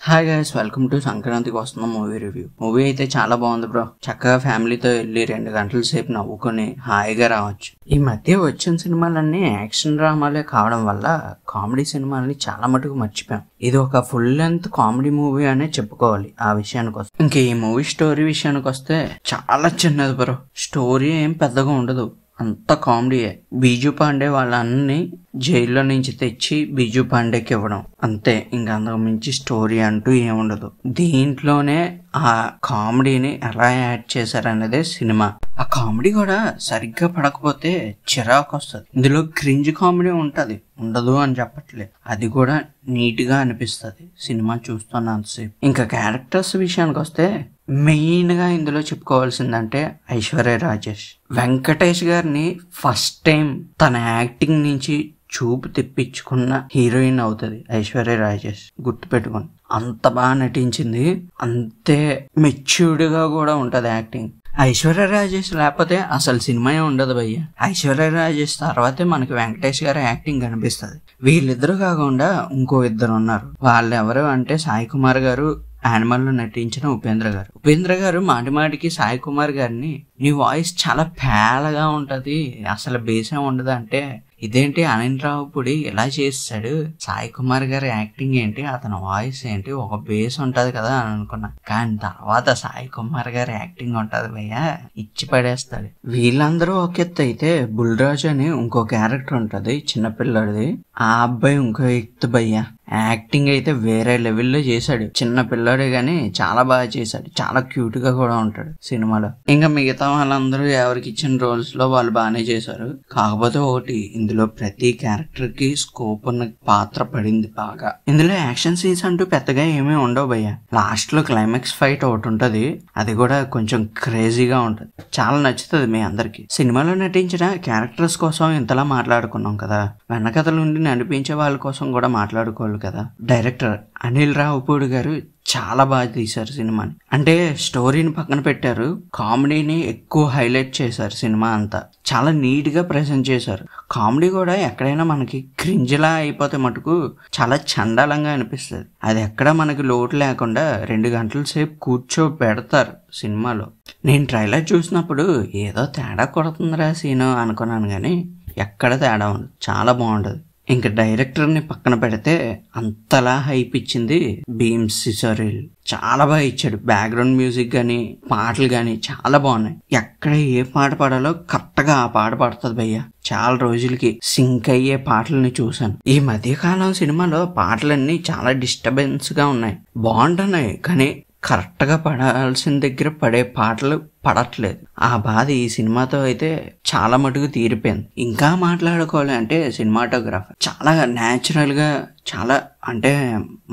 Hi guys, welcome to సంక్రాంతికి వస్తున్న movie review. Movie అయితే చాలా బాగుంది బ్రో. చక్కగా ఫ్యామిలీతో వెళ్ళి 2 గంటల సేపు నవ్వుకొని హాయిగా రావచ్చు. ఈ మధ్య వచ్చిన సినిమాలన్నీ యాక్షన్ డ్రామాలే కావడం వల్ల కామెడీ సినిమాలని చాలా మటుకు మర్చిపోయాం. ఇది ఒక ఫుల్ లెంత్ కామెడీ మూవీ అనే చెప్పుకోవాలి. ఆ విషయానికి వస్తే ఇంకా ఈ మూవీ స్టోరీ విషయానికి వస్తే చాలా చిన్నది బ్రో. స్టోరీ ఏం పెద్దగా ఉండదు, అంత కామెడీయే. బీజు పాండే వాళ్ళ అన్ని జైల్లో నుంచి తెచ్చి బీజు పాండేకి ఇవ్వడం అంతే. ఇంకా అంతకు మించి స్టోరీ అంటూ ఏముండదు. దీంట్లోనే ఆ కామెడీని ఎలా యాడ్ చేశారనేదే సినిమా. ఆ కామెడీ కూడా సరిగ్గా పడకపోతే చిరాకు వస్తుంది. ఇందులో క్రింజ్ కామెడీ ఉంటది, ఉండదు అని చెప్పట్లేదు. అది కూడా నీట్ గా అనిపిస్తుంది సినిమా చూస్తున్నంతసేపు. ఇంకా క్యారెక్టర్స్ విషయానికి వస్తే మెయిన్ గా ఇందులో చెప్పుకోవాల్సిందంటే ఐశ్వర్య రాజేష్. వెంకటేష్ గారిని ఫస్ట్ టైం తన యాక్టింగ్ నుంచి చూపు తెప్పించుకున్న హీరోయిన్ అవుతుంది ఐశ్వర్య రాజేష్. గుర్తుపెట్టుకోండి, అంత బాగా నటించింది. అంతే మెచ్యూర్డ్ గా కూడా ఉంటది యాక్టింగ్. ఐశ్వర్య రాజేష్ లేకపోతే అసలు సినిమా ఉండదు భయ్య. ఐశ్వర్య రాజేష్ తర్వాతే మనకి వెంకటేష్ గారి యాక్టింగ్ కనిపిస్తుంది. వీళ్ళిద్దరు కాకుండా ఇంకో ఇద్దరు ఉన్నారు. వాళ్ళు ఎవరు అంటే సాయి కుమార్ గారు, యానిమల్ లో నటించిన ఉపేంద్ర గారు మాటిమాటికి సాయి కుమార్ గారిని నీ వాయిస్ చాలా పేలగా ఉంటది, అసలు బేసే ఉండదు అంటే, ఇదేంటి అనిల్ రావుపూడి ఇలా చేస్తాడు, సాయి కుమార్ గారి యాక్టింగ్ ఏంటి, అతని వాయిస్ ఏంటి, ఒక బేస్ ఉంటది కదా అని అనుకున్నా. కానీ తర్వాత సాయి కుమార్ గారి యాక్టింగ్ ఉంటది భయ్యా, ఇచ్చి పడేస్తాడు. వీళ్ళందరూ ఒక ఎత్తు అయితే బుల్రాజు అని ఇంకో క్యారెక్టర్ ఉంటది చిన్నపిల్లడిది. ఆ అబ్బాయి ఇంకో ఎత్తు భయ్యా. యాక్టింగ్ అయితే వేరే లెవెల్లో చేశాడు. చిన్న పిల్లాడే గాని చాలా బాగా చేశాడు. చాలా క్యూట్ గా కూడా ఉంటాడు సినిమాలో. ఇంకా మిగతా వాళ్ళందరూ ఎవరికి ఇచ్చిన రోల్స్ లో వాళ్ళు బాగానే చేశారు. కాకపోతే ఒకటి, ఇందులో ప్రతి క్యారెక్టర్ కి స్కోప్ ఉన్న పాత్ర పడింది బాగా. ఇందులో యాక్షన్ సీన్స్ అంటూ పెద్దగా ఏమీ ఉండవు భయ్య. లాస్ట్ లో క్లైమాక్స్ ఫైట్ ఒకటి ఉంటది, అది కూడా కొంచెం క్రేజీగా ఉంటది. చాలా నచ్చుతుంది మీ అందరికి. సినిమాలో నటించిన క్యారెక్టర్స్ కోసం ఇంతలా మాట్లాడుకున్నాం కదా, వెనకథల నుండి నడిపించే వాళ్ళ కోసం కూడా మాట్లాడుకోవాలి కదా. డైరెక్టర్ అనిల్ రావుపూడి గారు చాలా బాగా తీశారు సినిమాని. అంటే స్టోరీని పక్కన పెట్టారు, కామెడీని ఎక్కువ హైలైట్ చేశారు. సినిమా అంతా చాలా నీట్ గా ప్రెజెంట్ చేశారు. కామెడీ కూడా ఎక్కడైనా మనకి క్రింజ్లా అయిపోతే మటుకు చాలా చండాలంగా అనిపిస్తుంది. అది ఎక్కడ మనకి లోటు లేకుండా 2 గంటల సేపు కూర్చో పెడతారు సినిమాలో. నేను ట్రైలర్ చూసినప్పుడు ఏదో తేడా కొడుతుందిరా సీను అనుకున్నాను, కానీ ఎక్కడ తేడా ఉండదు, చాలా బాగుంటది. ఇంకా డైరెక్టర్ ని పక్కన పెడితే అంతలా హైప్ ఇచ్చింది భీమ్ సిసోరియల్. చాలా బాగా ఇచ్చాడు. బ్యాక్గ్రౌండ్ మ్యూజిక్ గానీ పాటలు గానీ చాలా బాగున్నాయి. ఎక్కడ ఏ పాట పాడాలో కరెక్ట్ గా ఆ పాట పడుతుంది భయ్య. చాలా రోజులకి సింక్ అయ్యే పాటలని చూసాను. ఈ మధ్యకాలం సినిమాలో పాటలన్నీ చాలా డిస్టర్బెన్స్ గా ఉన్నాయి, బాగుంటున్నాయి, కానీ కరెక్ట్ గా పడాల్సిన దగ్గర పడే పాటలు పడట్లేదు. ఆ బాధ ఈ సినిమాతో అయితే చాలా మటుకు తీరిపోయింది. ఇంకా మాట్లాడుకోవాలి అంటే సినిమాటోగ్రాఫర్ చాలా న్యాచురల్ గా, చాలా అంటే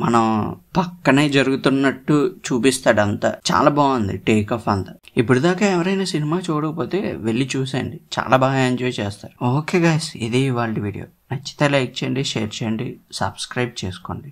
మనం పక్కనే జరుగుతున్నట్టు చూపిస్తాడు. అంతా చాలా బాగుంది టేక్ ఆఫ్ అంతా. ఇప్పుడు దాకా ఎవరైనా సినిమా చూడకపోతే వెళ్ళి చూసేయండి, చాలా బాగా ఎంజాయ్ చేస్తారు. ఓకే గైస్, ఇది ఇవాళ వీడియో. నచ్చితే లైక్ చేయండి, షేర్ చేయండి, సబ్స్క్రైబ్ చేసుకోండి.